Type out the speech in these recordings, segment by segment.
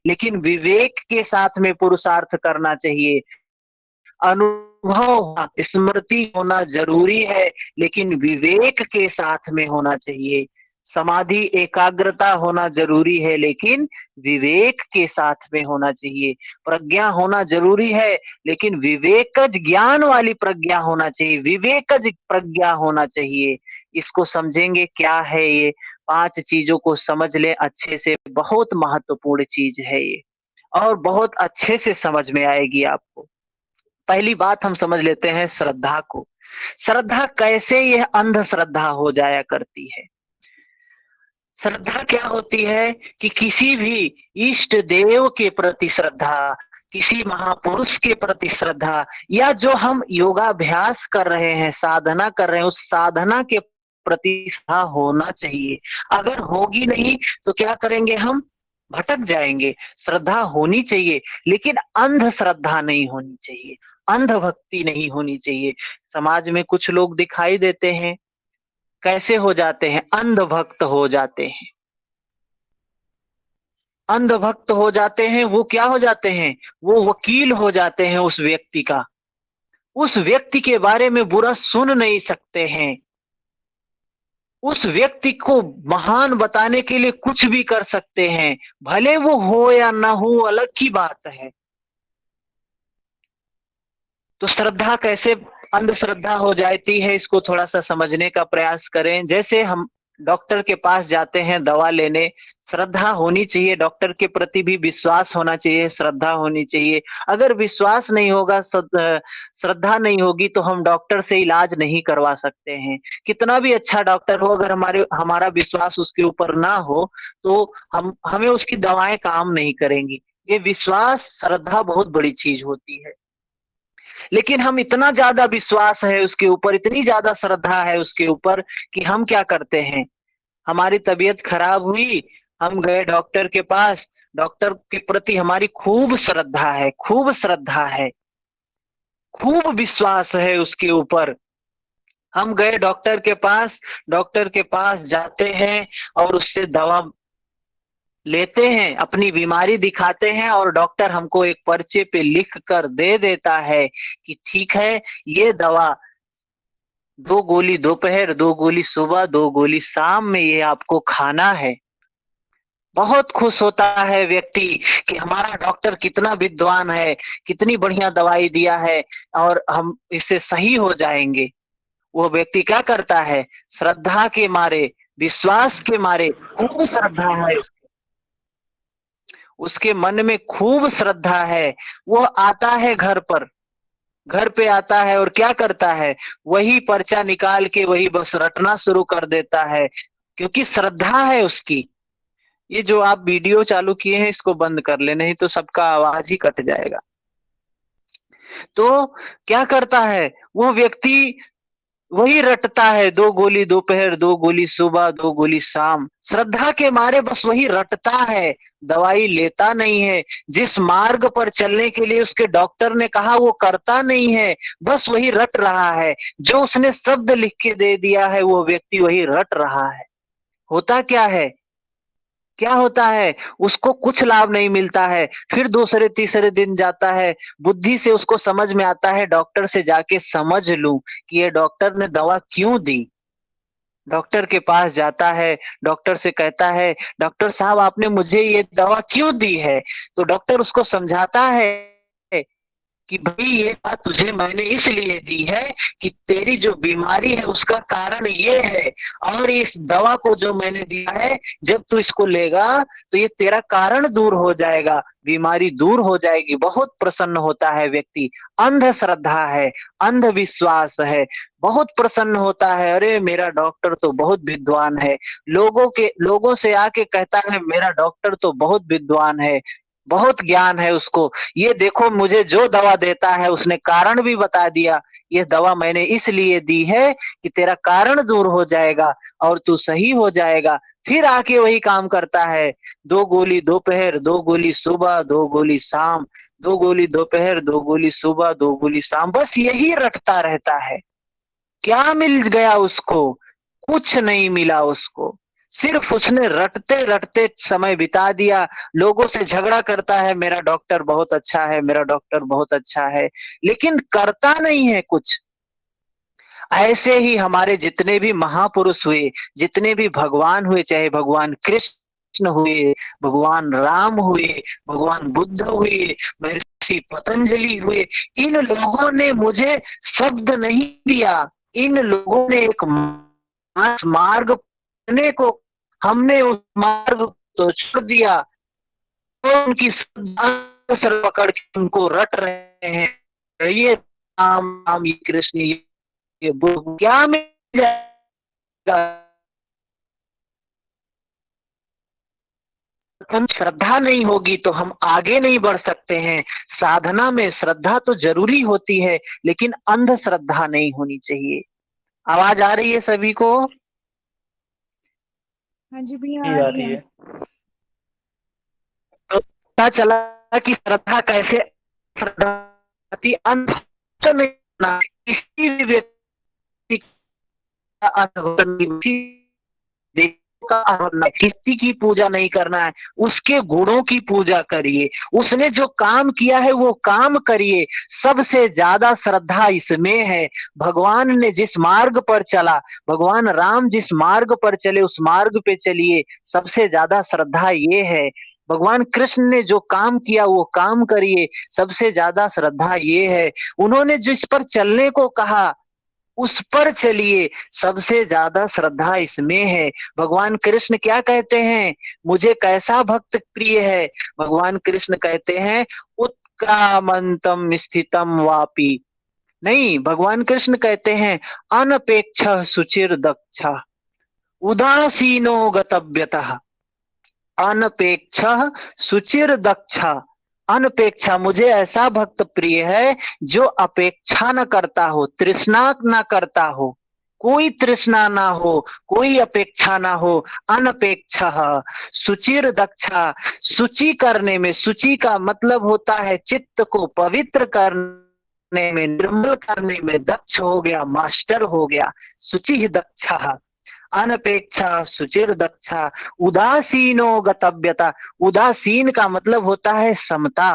लेकिन विवेक के साथ में पुरुषार्थ करना चाहिए। अनुभव, स्मृति होना जरूरी है, लेकिन विवेक के साथ में होना चाहिए। समाधि, एकाग्रता होना जरूरी है, लेकिन विवेक के साथ में होना चाहिए। प्रज्ञा होना जरूरी है, लेकिन विवेकज ज्ञान वाली प्रज्ञा होना चाहिए, विवेकज प्रज्ञा होना चाहिए। इसको समझेंगे क्या है ये, 5 चीजों को समझ ले अच्छे से, बहुत महत्वपूर्ण चीज है ये, और बहुत अच्छे से समझ में आएगी आपको। पहली बात हम समझ लेते हैं श्रद्धा को। श्रद्धा कैसे यह अंधश्रद्धा हो जाया करती है। श्रद्धा क्या होती है कि किसी भी इष्ट देव के प्रति श्रद्धा, किसी महापुरुष के प्रति श्रद्धा, या जो हम योगाभ्यास कर रहे हैं, साधना कर रहे हैं, उस साधना के प्रति श्रद्धा होना चाहिए। अगर होगी नहीं तो क्या करेंगे, हम भटक जाएंगे। श्रद्धा होनी चाहिए, लेकिन अंधश्रद्धा नहीं होनी चाहिए, अंधभक्ति नहीं होनी चाहिए। समाज में कुछ लोग दिखाई देते हैं, कैसे हो जाते हैं, अंधभक्त हो जाते हैं। अंधभक्त हो जाते हैं, वो क्या हो जाते हैं, वो वकील हो जाते हैं उस व्यक्ति का, उस व्यक्ति के बारे में बुरा सुन नहीं सकते हैं, उस व्यक्ति को महान बताने के लिए कुछ भी कर सकते हैं, भले वो हो या ना हो, अलग की बात है। तो श्रद्धा कैसे अंधश्रद्धा हो जाती है, इसको थोड़ा सा समझने का प्रयास करें। जैसे हम डॉक्टर के पास जाते हैं दवा लेने, श्रद्धा होनी चाहिए, डॉक्टर के प्रति भी विश्वास होना चाहिए, श्रद्धा होनी चाहिए। अगर विश्वास नहीं होगा, श्रद्धा नहीं होगी, तो हम डॉक्टर से इलाज नहीं करवा सकते हैं। कितना भी अच्छा डॉक्टर हो, अगर हमारा विश्वास उसके ऊपर ना हो, तो हमें उसकी दवाएं काम नहीं करेंगी। ये विश्वास, श्रद्धा बहुत बड़ी चीज होती है। लेकिन हम इतना ज्यादा विश्वास है उसके ऊपर, इतनी ज्यादा श्रद्धा है उसके ऊपर, कि हम क्या करते हैं, हमारी तबीयत खराब हुई, हम गए डॉक्टर के पास, डॉक्टर के प्रति हमारी खूब श्रद्धा है, खूब श्रद्धा है, खूब विश्वास है उसके ऊपर। हम गए डॉक्टर के पास, डॉक्टर के पास जाते हैं और उससे दवा लेते हैं, अपनी बीमारी दिखाते हैं, और डॉक्टर हमको एक पर्चे पे लिख कर दे देता है कि ठीक है, ये दवा 2 गोली दोपहर, 2 गोली सुबह, 2 गोली शाम में ये आपको खाना है। बहुत खुश होता है व्यक्ति कि हमारा डॉक्टर कितना विद्वान है, कितनी बढ़िया दवाई दिया है, और हम इससे सही हो जाएंगे। वो व्यक्ति क्या करता है, श्रद्धा के मारे, विश्वास के मारे, खूब श्रद्धा है, उसके मन में खूब श्रद्धा है, वो आता है घर पर, घर पे आता है और क्या करता है, वही पर्चा निकाल के वही बस रटना शुरू कर देता है, क्योंकि श्रद्धा है उसकी। ये जो आप वीडियो चालू किए हैं, इसको बंद कर ले, नहीं तो सबका आवाज ही कट जाएगा। तो क्या करता है वो व्यक्ति, वही रटता है, 2 गोली दोपहर, 2 गोली सुबह, 2 गोली शाम, श्रद्धा के मारे बस वही रटता है, दवाई लेता नहीं है। जिस मार्ग पर चलने के लिए उसके डॉक्टर ने कहा, वो करता नहीं है, बस वही रट रहा है। जो उसने शब्द लिख के दे दिया है, वो व्यक्ति वही रट रहा है। होता क्या है, क्या होता है, उसको कुछ लाभ नहीं मिलता है। फिर दूसरे तीसरे दिन जाता है, बुद्धि से उसको समझ में आता है, डॉक्टर से जाके समझ लूं कि ये डॉक्टर ने दवा क्यों दी। डॉक्टर के पास जाता है, डॉक्टर से कहता है, डॉक्टर साहब आपने मुझे ये दवा क्यों दी है। तो डॉक्टर उसको समझाता है कि भाई ये बात तुझे मैंने इसलिए दी है कि तेरी जो बीमारी है उसका कारण ये है, और इस दवा को जो मैंने दिया है, जब तू इसको लेगा तो ये तेरा कारण दूर हो जाएगा, बीमारी दूर हो जाएगी। बहुत प्रसन्न होता है व्यक्ति, अंधश्रद्धा है, अंधविश्वास है, बहुत प्रसन्न होता है, अरे मेरा डॉक्टर तो बहुत विद्वान है। लोगों से आके कहता है, मेरा डॉक्टर तो बहुत विद्वान है, बहुत ज्ञान है उसको, ये देखो मुझे जो दवा देता है उसने कारण भी बता दिया, ये दवा मैंने इसलिए दी है कि तेरा कारण दूर हो जाएगा और तू सही हो जाएगा। फिर आके वही काम करता है, 2 गोली दोपहर, 2 गोली सुबह, 2 गोली शाम, 2 गोली दोपहर, 2 गोली सुबह, 2 गोली शाम, बस यही रटता रहता है। क्या मिल गया उसको, कुछ नहीं मिला उसको। सिर्फ उसने रटते रटते समय बिता दिया। लोगों से झगड़ा करता है, मेरा डॉक्टर बहुत अच्छा है, मेरा डॉक्टर बहुत अच्छा है, लेकिन करता नहीं है कुछ। ऐसे ही हमारे जितने भी महापुरुष हुए, जितने भी भगवान हुए, चाहे भगवान कृष्ण हुए, भगवान राम हुए, भगवान बुद्ध हुए, महर्षि पतंजलि हुए, इन लोगों ने मुझे शब्द नहीं दिया। इन लोगों ने एक मार्ग पकड़ने को, हमने उस मार्ग को छोड़ दिया, तो उनकी सर पकड़ के उनको रट रहे हैं, ये राम राम, ये कृष्ण, ये बुद्ध, क्या मिल जाएगा। हम श्रद्धा नहीं होगी तो हम आगे नहीं बढ़ सकते हैं। साधना में श्रद्धा तो जरूरी होती है, लेकिन अंधश्रद्धा नहीं होनी चाहिए। आवाज आ रही है सभी को? हाँ जी भैया, ये आ आ रही रही है। है। तो पता चला कि श्रद्धा कैसे, श्रद्धा अंध नहीं होना, किसी भी व्यक्ति का अनुभव, किसी की पूजा नहीं करना है, उसके गुणों की पूजा करिए। उसने जो काम किया है वो काम करिए। सबसे ज्यादा श्रद्धा इसमें है। भगवान ने जिस मार्ग पर चला, भगवान राम जिस मार्ग पर चले, उस मार्ग पे चलिए। सबसे ज्यादा श्रद्धा ये है। भगवान कृष्ण ने जो काम किया वो काम करिए। सबसे ज्यादा श्रद्धा ये है। उन्होंने जिस पर चलने को कहा उस पर चलिए। सबसे ज्यादा श्रद्धा इसमें है। भगवान कृष्ण क्या कहते हैं? मुझे कैसा भक्त प्रिय है? भगवान कृष्ण कहते हैं उत्क्रामंतम स्थितम वापी। नहीं, भगवान कृष्ण कहते हैं अनपेक्ष सुचिर दक्ष उदासीनो गतव्यतः। अनपेक्ष सुचिर दक्ष। अनपेक्षा, मुझे ऐसा भक्त प्रिय है जो अपेक्षा न करता हो, तृष्णा न करता हो, कोई तृष्णा ना हो, कोई अपेक्षा ना हो। अनपेक्ष सुचिर दक्षा। शुचि करने में, शुचि का मतलब होता है चित्त को पवित्र करने में, निर्मल करने में दक्ष हो गया, मास्टर हो गया। शुचि दक्षा, अनपेक्षा सुचिर दक्षा, उदासीनो गतव्यता। उदासीन का मतलब होता है समता।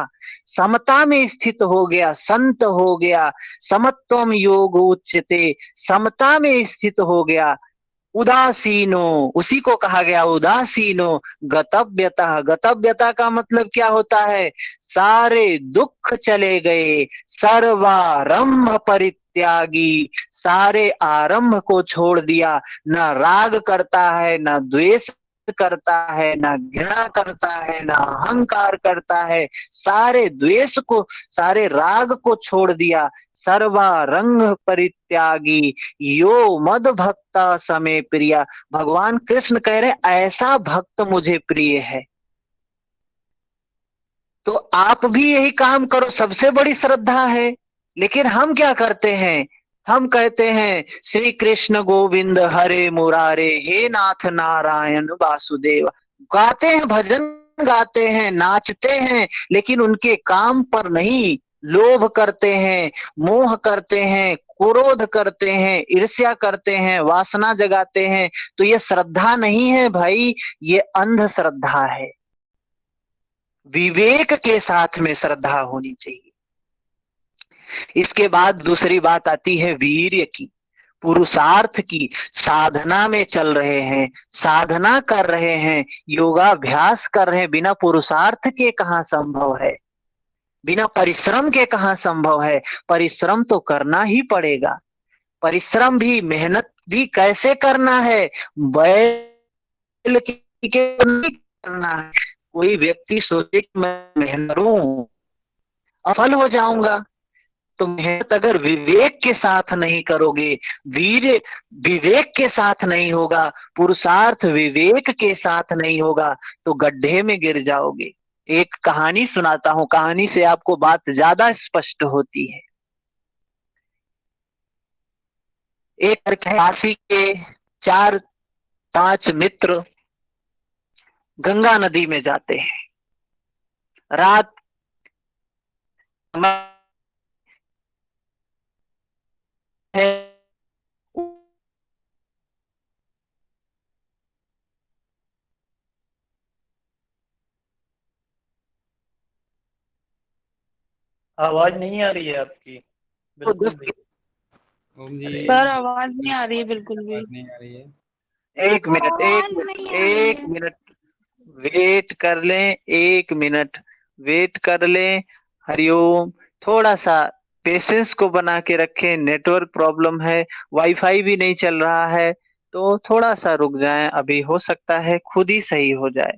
समता में स्थित हो गया, संत हो गया। समत्वम योग उच्यते। समता में स्थित हो गया। उदासीनो, उसी को कहा गया उदासीनो। गतव्यता, गतव्यता का मतलब क्या होता है? सारे दुख चले गए। सर्वारंभ परित्यागी, सारे आरंभ को छोड़ दिया। न राग करता है, न द्वेष करता है, न घृणा करता है, न अहंकार करता है। सारे द्वेष को, सारे राग को छोड़ दिया। सर्वारंग परित्यागी यो मद भक्ता समय प्रिया। भगवान कृष्ण कह रहे ऐसा भक्त मुझे प्रिय है। तो आप भी यही काम करो, सबसे बड़ी श्रद्धा है। लेकिन हम क्या करते हैं? हम कहते हैं श्री कृष्ण गोविंद हरे मुरारे, हे नाथ नारायण वासुदेव। गाते हैं, भजन गाते हैं, नाचते हैं, लेकिन उनके काम पर नहीं। लोभ करते हैं, मोह करते हैं, क्रोध करते हैं, ईर्ष्या करते हैं, वासना जगाते हैं। तो ये श्रद्धा नहीं है भाई, ये अंधश्रद्धा है। विवेक के साथ में श्रद्धा होनी चाहिए। इसके बाद दूसरी बात आती है वीर्य की, पुरुषार्थ की। साधना में चल रहे हैं, साधना कर रहे हैं, योगाभ्यास कर रहे हैं, बिना पुरुषार्थ के कहाँ संभव है? बिना परिश्रम के कहाँ संभव है? परिश्रम तो करना ही पड़ेगा। परिश्रम भी, मेहनत भी कैसे करना है? बैल के नहीं करना है। कोई व्यक्ति सोचे कि मैं मेहनत करूं, असफल हो जाऊंगा। तो मेहनत अगर विवेक के साथ नहीं करोगे, वीर विवेक के साथ नहीं होगा, पुरुषार्थ विवेक के साथ नहीं होगा, तो गड्ढे में गिर जाओगे। एक कहानी सुनाता हूं, कहानी से आपको बात ज्यादा स्पष्ट होती है। एक काशी के चार पांच मित्र गंगा नदी में जाते हैं। रात है, आवाज नहीं आ रही है आपकी, तो बिल्कुल भी। ओम जी, अरे सर आवाज नहीं आ रही है बिल्कुल भी। आवाज नहीं आ रही है। एक मिनट, एक आवाज मिनट, नहीं आ रही एक है। मिनट, वेट कर लें, एक मिनट वेट कर लें। हरिओम। थोड़ा सा पेशेंस को बना के रखें, नेटवर्क प्रॉब्लम है, वाईफाई भी नहीं चल रहा है, तो थोड़ा सा रुक जाएं, अभी हो सकता है खुद ही सही हो जाए।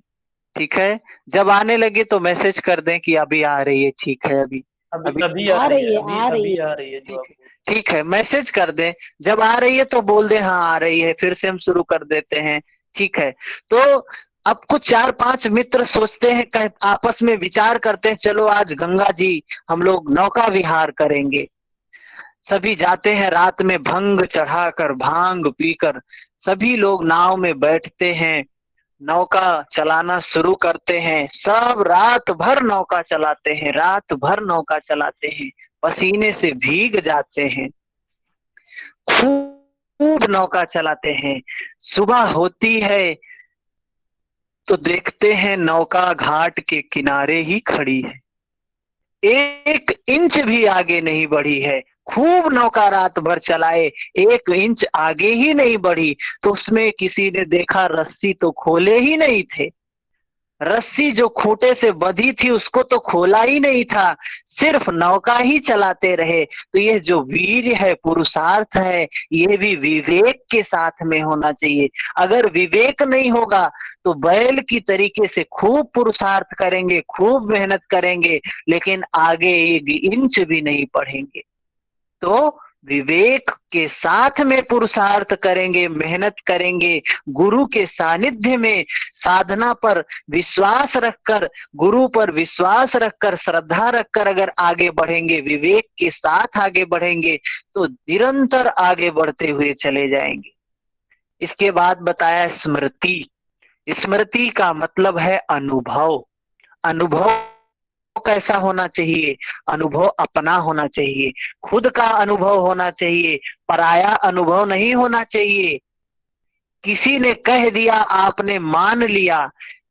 ठीक है। जब आने लगे तो मैसेज कर दें कि अभी आ रही है, ठीक है, अभी अभी अभी अभी आ आ रही है, रही है, अभी आ रही अभी है। आ रही है जो ठीक आप है। बोल ठीक है, मैसेज कर दें। जब आ रही है तो बोल दें हाँ आ रही है, फिर से हम शुरू कर देते हैं। ठीक है। तो अब कुछ 4-5 मित्र सोचते हैं, आपस में विचार करते हैं, चलो आज गंगा जी हम लोग नौका विहार करेंगे। सभी जाते हैं, रात में भंग चढ़ाकर, भांग पीकर सभी लोग नाव में बैठते हैं, नौका चलाना शुरू करते हैं। सब रात भर नौका चलाते हैं, रात भर नौका चलाते हैं, पसीने से भीग जाते हैं, खूब नौका चलाते हैं। सुबह होती है तो देखते हैं नौका घाट के किनारे ही खड़ी है, 1 इंच भी आगे नहीं बढ़ी है। खूब नौका रात भर चलाए, 1 इंच आगे ही नहीं बढ़ी। तो उसमें किसी ने देखा रस्सी तो खोले ही नहीं थे, रस्सी जो खूंटे से बंधी थी उसको तो खोला ही नहीं था, सिर्फ नौका ही चलाते रहे। तो ये जो वीर है, पुरुषार्थ है, ये भी विवेक के साथ में होना चाहिए। अगर विवेक नहीं होगा तो बैल की तरीके से खूब पुरुषार्थ करेंगे, खूब मेहनत करेंगे, लेकिन आगे 1 इंच भी नहीं बढ़ेंगे। तो विवेक के साथ में पुरुषार्थ करेंगे, मेहनत करेंगे, गुरु के सानिध्य में साधना पर विश्वास रखकर, गुरु पर विश्वास रखकर, श्रद्धा रखकर अगर आगे बढ़ेंगे, विवेक के साथ आगे बढ़ेंगे, तो निरंतर आगे बढ़ते हुए चले जाएंगे। इसके बाद बताया स्मृति। स्मृति का मतलब है अनुभव। अनुभव कैसा होना चाहिए? अनुभव अपना होना चाहिए, खुद का अनुभव होना चाहिए, पराया अनुभव नहीं होना चाहिए। किसी ने कह दिया, आपने मान लिया,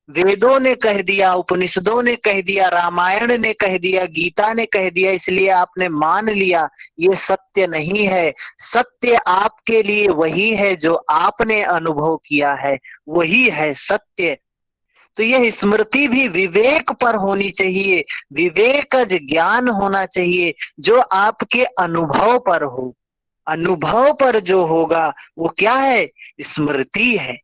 वेदों ने कह दिया, उपनिषदों ने कह दिया, रामायण ने कह दिया, गीता ने कह दिया, इसलिए आपने मान लिया, ये सत्य नहीं है। सत्य आपके लिए वही है जो आपने अनुभव किया है, वही है सत्य। तो यह स्मृति भी विवेक पर होनी चाहिए, विवेकज ज्ञान होना चाहिए, जो आपके अनुभव पर हो। अनुभव पर जो होगा वो क्या है? स्मृति है।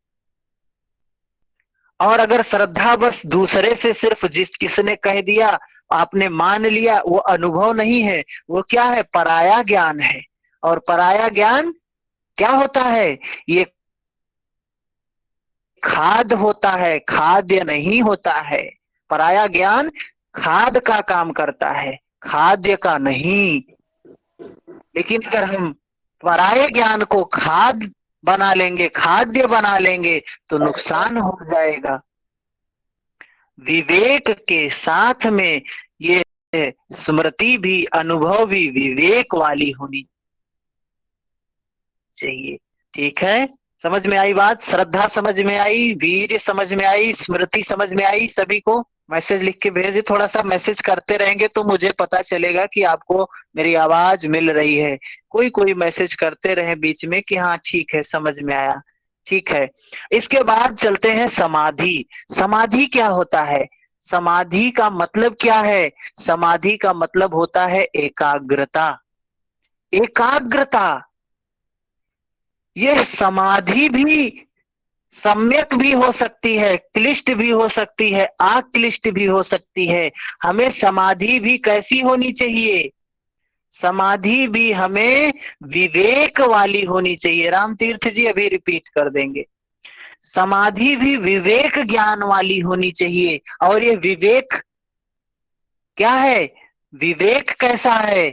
और अगर श्रद्धा बस दूसरे से सिर्फ जिस किसने कह दिया आपने मान लिया, वो अनुभव नहीं है, वो क्या है? पराया ज्ञान है। और पराया ज्ञान क्या होता है? ये खाद होता है, खाद्य नहीं होता है। पराया ज्ञान खाद का काम करता है, खाद्य का नहीं। लेकिन अगर हम पराये ज्ञान को खाद बना लेंगे, खाद्य बना लेंगे, तो नुकसान हो जाएगा। विवेक के साथ में ये स्मृति भी, अनुभव भी विवेक वाली होनी चाहिए। ठीक है। समझ में आई बात? श्रद्धा समझ में आई, वीर समझ में आई, स्मृति समझ में आई? सभी को मैसेज लिख के भेजे, थोड़ा सा मैसेज करते रहेंगे तो मुझे पता चलेगा कि आपको मेरी आवाज मिल रही है। कोई कोई मैसेज करते रहे बीच में कि हाँ ठीक है, समझ में आया। ठीक है। इसके बाद चलते हैं समाधि। समाधि क्या होता है? समाधि का मतलब क्या है? समाधि का मतलब होता है एकाग्रता। एकाग्रता। यह समाधि भी सम्यक भी हो सकती है, क्लिष्ट भी हो सकती है, अक्लिष्ट भी हो सकती है। हमें समाधि भी कैसी होनी चाहिए? समाधि भी हमें विवेक वाली होनी चाहिए। राम तीर्थ जी अभी रिपीट कर देंगे। समाधि भी विवेक ज्ञान वाली होनी चाहिए। और ये विवेक क्या है? विवेक कैसा है?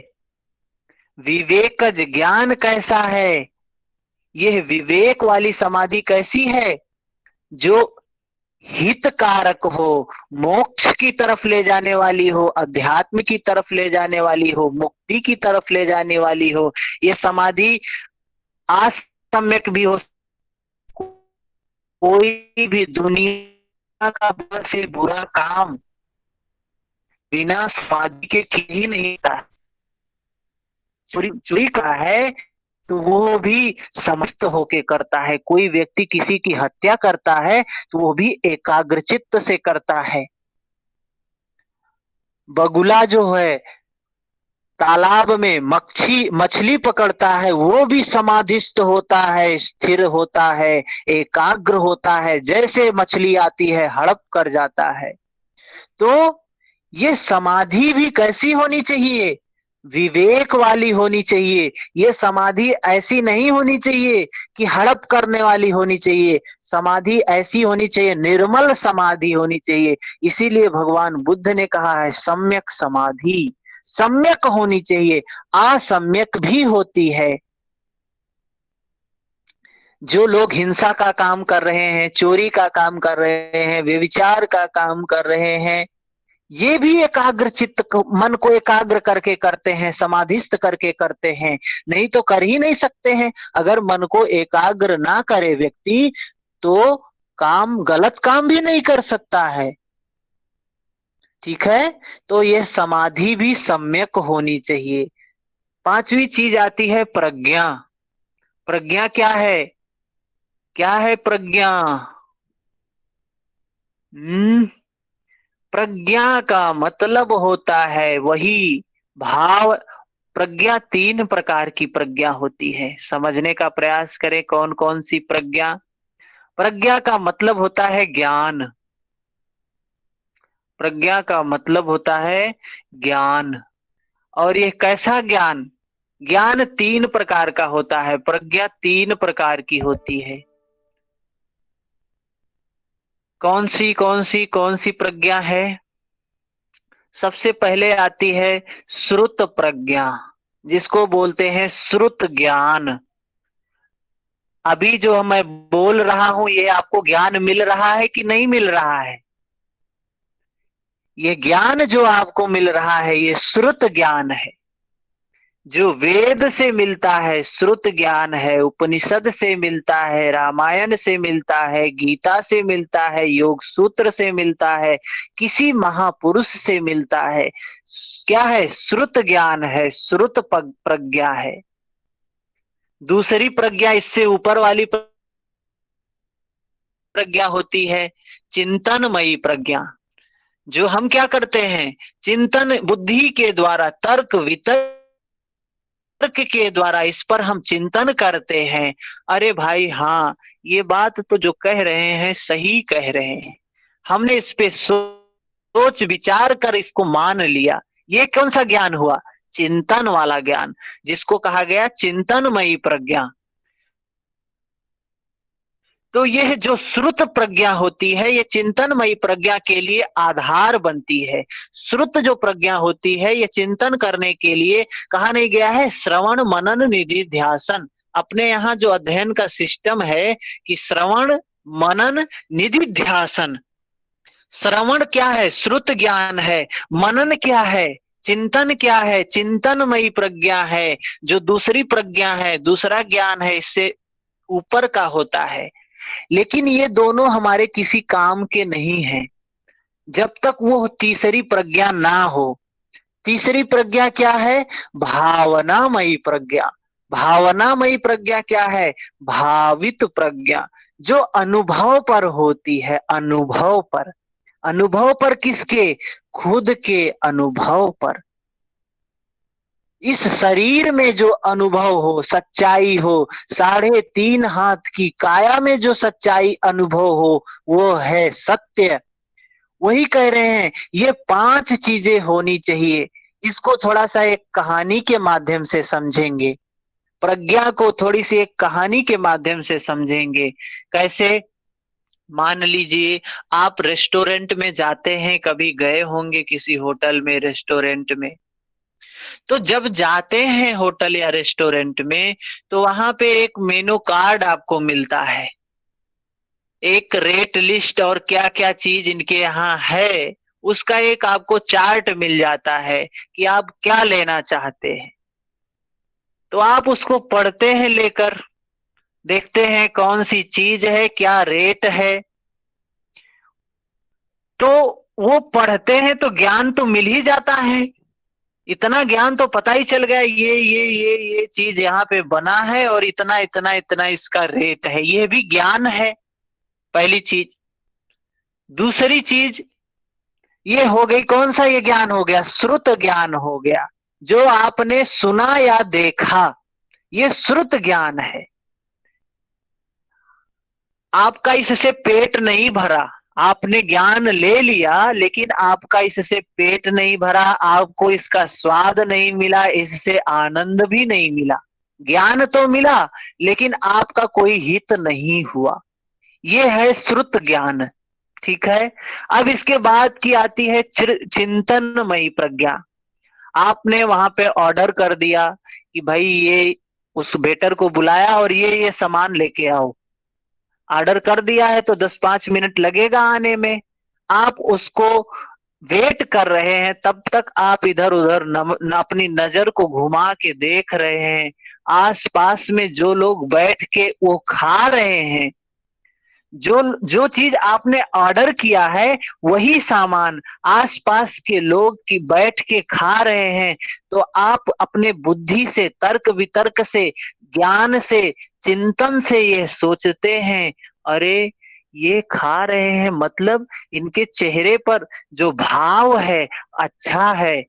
विवेकज ज्ञान कैसा है? यह विवेक वाली समाधि कैसी है? जो हितकारक हो, मोक्ष की तरफ ले जाने वाली हो, अध्यात्म की तरफ ले जाने वाली हो, मुक्ति की तरफ ले जाने वाली हो। ये समाधि असम्यक भी हो, कोई भी दुनिया का बुरा से बुरा काम बिना समाधि के ठीक ही नहीं था। चोरी चोरी का है तो वो भी समस्त होके करता है। कोई व्यक्ति किसी की हत्या करता है तो वो भी एकाग्रचित्त से करता है। बगुला जो है तालाब में मछली पकड़ता है, वो भी समाधिस्थ होता है, स्थिर होता है, एकाग्र होता है। जैसे मछली आती है हड़प कर जाता है। तो ये समाधि भी कैसी होनी चाहिए? विवेक वाली होनी चाहिए। ये समाधि ऐसी नहीं होनी चाहिए कि हड़प करने वाली होनी चाहिए। समाधि ऐसी होनी चाहिए, निर्मल समाधि होनी चाहिए। इसीलिए भगवान बुद्ध ने कहा है सम्यक समाधि सम्यक होनी चाहिए। असम्यक भी होती है। जो लोग हिंसा का काम कर रहे हैं, चोरी का काम कर रहे हैं, व्यभिचार का काम कर रहे हैं, ये भी एकाग्र चित्त मन को एकाग्र करके करते हैं, समाधिस्थ करके करते हैं। नहीं तो कर ही नहीं सकते हैं। अगर मन को एकाग्र ना करे व्यक्ति तो गलत काम भी नहीं कर सकता है। ठीक है, तो ये समाधि भी सम्यक होनी चाहिए। पांचवी चीज आती है प्रज्ञा। प्रज्ञा क्या है? क्या है प्रज्ञा? प्रज्ञा का मतलब होता है वही भाव। प्रज्ञा तीन प्रकार की प्रज्ञा होती है। समझने का प्रयास करें कौन कौन सी प्रज्ञा। प्रज्ञा का मतलब होता है ज्ञान। प्रज्ञा का मतलब होता है ज्ञान। और ये कैसा ज्ञान? ज्ञान तीन प्रकार का होता है। प्रज्ञा तीन प्रकार की होती है। कौन सी प्रज्ञा है? सबसे पहले आती है श्रुत प्रज्ञा, जिसको बोलते हैं श्रुत ज्ञान। अभी जो मैं बोल रहा हूं ये आपको ज्ञान मिल रहा है कि नहीं मिल रहा है? ये ज्ञान जो आपको मिल रहा है ये श्रुत ज्ञान है, जो वेद से मिलता है। श्रुत ज्ञान है, उपनिषद से मिलता है, रामायण से मिलता है, गीता से मिलता है, योग सूत्र से मिलता है, किसी महापुरुष से मिलता है। क्या है? श्रुत ज्ञान है, श्रुत प्रज्ञा है। दूसरी प्रज्ञा, इससे ऊपर वाली प्रज्ञा होती है चिंतनमयी प्रज्ञा। जो हम क्या करते हैं? चिंतन बुद्धि के द्वारा, तर्क वितर्क के द्वारा इस पर हम चिंतन करते हैं। अरे भाई हाँ, ये बात तो जो कह रहे हैं सही कह रहे हैं। हमने इस पे सोच विचार कर इसको मान लिया। ये कौन सा ज्ञान हुआ? चिंतन वाला ज्ञान, जिसको कहा गया चिंतनमयी प्रज्ञा। तो यह जो श्रुत प्रज्ञा होती है ये चिंतनमयी प्रज्ञा के लिए आधार बनती है। श्रुत जो प्रज्ञा होती है ये चिंतन करने के लिए कहा नहीं गया है श्रवण मनन निधिध्यासन। अपने यहाँ जो अध्ययन का सिस्टम है कि श्रवण मनन निधिध्यासन। श्रवण क्या है? श्रुत ज्ञान है। मनन क्या है? चिंतन क्या है? चिंतनमयी प्रज्ञा है। जो दूसरी प्रज्ञा है, दूसरा ज्ञान है, इससे ऊपर का होता है। लेकिन ये दोनों हमारे किसी काम के नहीं है जब तक वो तीसरी प्रज्ञा ना हो। तीसरी प्रज्ञा क्या है? भावनामयी प्रज्ञा। भावनामयी प्रज्ञा क्या है? भावित प्रज्ञा, जो अनुभव पर होती है। अनुभव पर। अनुभव पर किसके? खुद के अनुभव पर। इस शरीर में जो अनुभव हो, सच्चाई हो, 3.5 हाथ की काया में जो सच्चाई अनुभव हो, वो है सत्य। वही कह रहे हैं ये 5 चीजें होनी चाहिए। इसको थोड़ा सा एक कहानी के माध्यम से समझेंगे। प्रज्ञा को थोड़ी सी एक कहानी के माध्यम से समझेंगे। कैसे? मान लीजिए आप रेस्टोरेंट में जाते हैं, कभी गए होंगे किसी होटल में, रेस्टोरेंट में। तो जब जाते हैं होटल या रेस्टोरेंट में तो वहां पे एक मेनू कार्ड आपको मिलता है, एक रेट लिस्ट और क्या क्या चीज इनके यहाँ है उसका एक आपको चार्ट मिल जाता है कि आप क्या लेना चाहते हैं। तो आप उसको पढ़ते हैं, लेकर देखते हैं कौन सी चीज है, क्या रेट है। तो वो पढ़ते हैं तो ज्ञान तो मिल ही जाता है, इतना ज्ञान तो पता ही चल गया, ये चीज यहाँ पे बना है और इतना इतना इतना इसका रेट है, ये भी ज्ञान है, पहली चीज। दूसरी चीज ये हो गई, कौन सा ये ज्ञान हो गया? श्रुत ज्ञान हो गया, जो आपने सुना या देखा, ये श्रुत ज्ञान है। आपका इससे पेट नहीं भरा, आपने ज्ञान ले लिया लेकिन आपका इससे पेट नहीं भरा, आपको इसका स्वाद नहीं मिला, इससे आनंद भी नहीं मिला। ज्ञान तो मिला लेकिन आपका कोई हित नहीं हुआ, ये है श्रुत ज्ञान। ठीक है। अब इसके बाद की आती है चिंतनमयी प्रज्ञा। आपने वहां पे ऑर्डर कर दिया कि भाई ये, उस वेटर को बुलाया और ये सामान लेके आओ, ऑर्डर कर दिया है तो 10-5 मिनट लगेगा आने में। आप उसको वेट कर रहे हैं, तब तक आप इधर उधर अपनी नजर को घुमा के देख रहे हैं, आस पास में जो लोग बैठ के वो खा रहे हैं, जो जो चीज आपने ऑर्डर किया है वही सामान आसपास के लोग की बैठ के खा रहे हैं, तो आप अपने बुद्धि से, तर्क वितर्क से, ज्ञान से, चिंतन से ये सोचते हैं, अरे ये खा रहे हैं मतलब इनके चेहरे पर जो भाव है अच्छा है,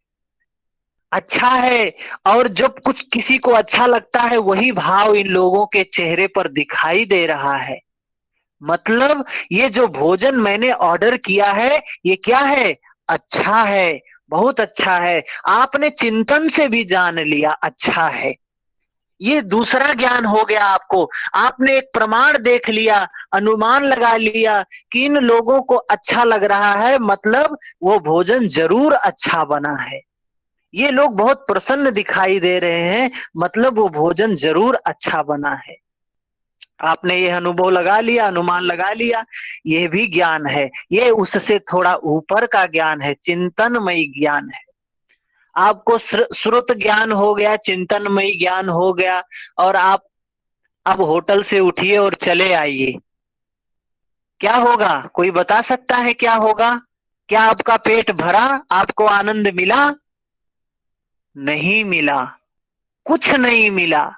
अच्छा है। और जब कुछ किसी को अच्छा लगता है वही भाव इन लोगों के चेहरे पर दिखाई दे रहा है, मतलब ये जो भोजन मैंने ऑर्डर किया है ये क्या है? अच्छा है, बहुत अच्छा है। आपने चिंतन से भी जान लिया अच्छा है, ये दूसरा ज्ञान हो गया आपको। आपने एक प्रमाण देख लिया, अनुमान लगा लिया कि इन लोगों को अच्छा लग रहा है, मतलब वो भोजन जरूर अच्छा बना है। ये लोग बहुत प्रसन्न दिखाई दे रहे हैं, मतलब वो भोजन जरूर अच्छा बना है। आपने ये अनुभव लगा लिया, अनुमान लगा लिया, ये भी ज्ञान है। ये उससे थोड़ा ऊपर का ज्ञान है, चिंतनमयी ज्ञान है। आपको श्रुत ज्ञान हो गया, चिंतनमयी ज्ञान हो गया, और आप अब होटल से उठिए और चले आइए, क्या होगा? कोई बता सकता है क्या होगा? क्या आपका पेट भरा? आपको आनंद मिला? नहीं मिला, कुछ नहीं मिला।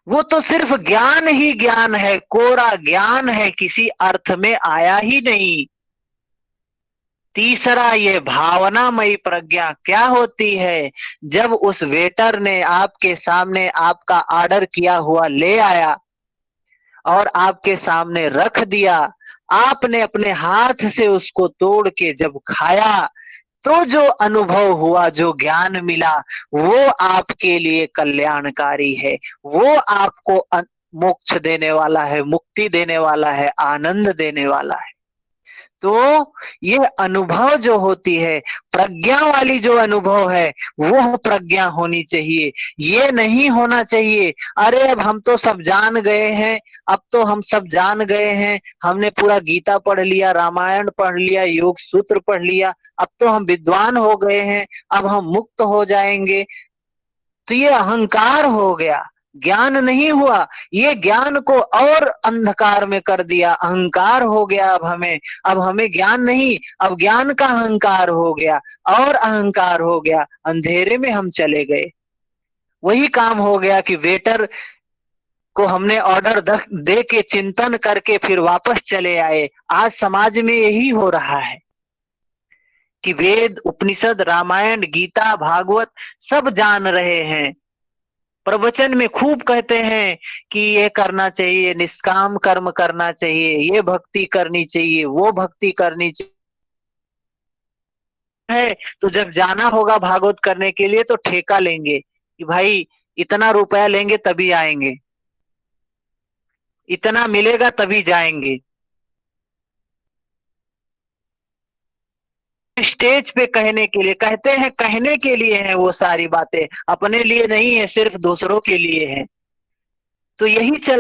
वो तो सिर्फ ज्ञान ही ज्ञान है, कोरा ज्ञान है, किसी अर्थ में आया ही नहीं। तीसरा ये भावनामयी प्रज्ञा क्या होती है? जब उस वेटर ने आपके सामने आपका ऑर्डर किया हुआ ले आया और आपके सामने रख दिया, आपने अपने हाथ से उसको तोड़ के जब खाया, तो जो अनुभव हुआ, जो ज्ञान मिला, वो आपके लिए कल्याणकारी है, वो आपको मोक्ष देने वाला है, मुक्ति देने वाला है, आनंद देने वाला है। तो ये अनुभव जो होती है, प्रज्ञा वाली जो अनुभव है, वो प्रज्ञा होनी चाहिए। ये नहीं होना चाहिए अरे अब हम तो सब जान गए हैं, अब तो हम सब जान गए हैं, हमने पूरा गीता पढ़ लिया, रामायण पढ़ लिया, योग सूत्र पढ़ लिया, अब तो हम विद्वान हो गए हैं, अब हम मुक्त हो जाएंगे। तो ये अहंकार हो गया, ज्ञान नहीं हुआ। ये ज्ञान को और अंधकार में कर दिया, अहंकार हो गया। अब हमें ज्ञान नहीं, अब ज्ञान का अहंकार हो गया, और अहंकार हो गया, अंधेरे में हम चले गए। वही काम हो गया कि वेटर को हमने ऑर्डर दे के चिंतन करके फिर वापस चले आए। आज समाज में यही हो रहा है कि वेद, उपनिषद, रामायण, गीता, भागवत सब जान रहे हैं, प्रवचन में खूब कहते हैं कि ये करना चाहिए, निष्काम कर्म करना चाहिए, ये भक्ति करनी चाहिए, वो भक्ति करनी चाहिए है। तो जब जाना होगा भागवत करने के लिए तो ठेका लेंगे कि भाई इतना रुपया लेंगे तभी आएंगे, इतना मिलेगा तभी जाएंगे। स्टेज पे कहने के लिए कहते हैं, कहने के लिए है वो सारी बातें, अपने लिए नहीं है, सिर्फ दूसरों के लिए है। तो यही चल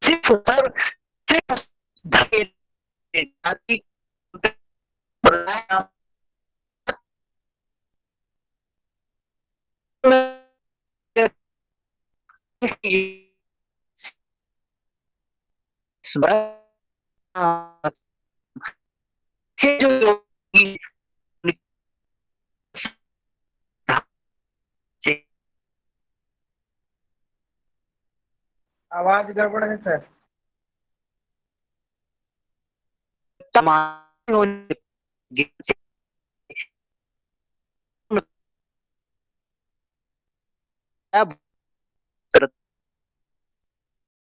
सिर्फ सर, सिर्फ जाति ये जो आवाज गड़बड़ है सर। अब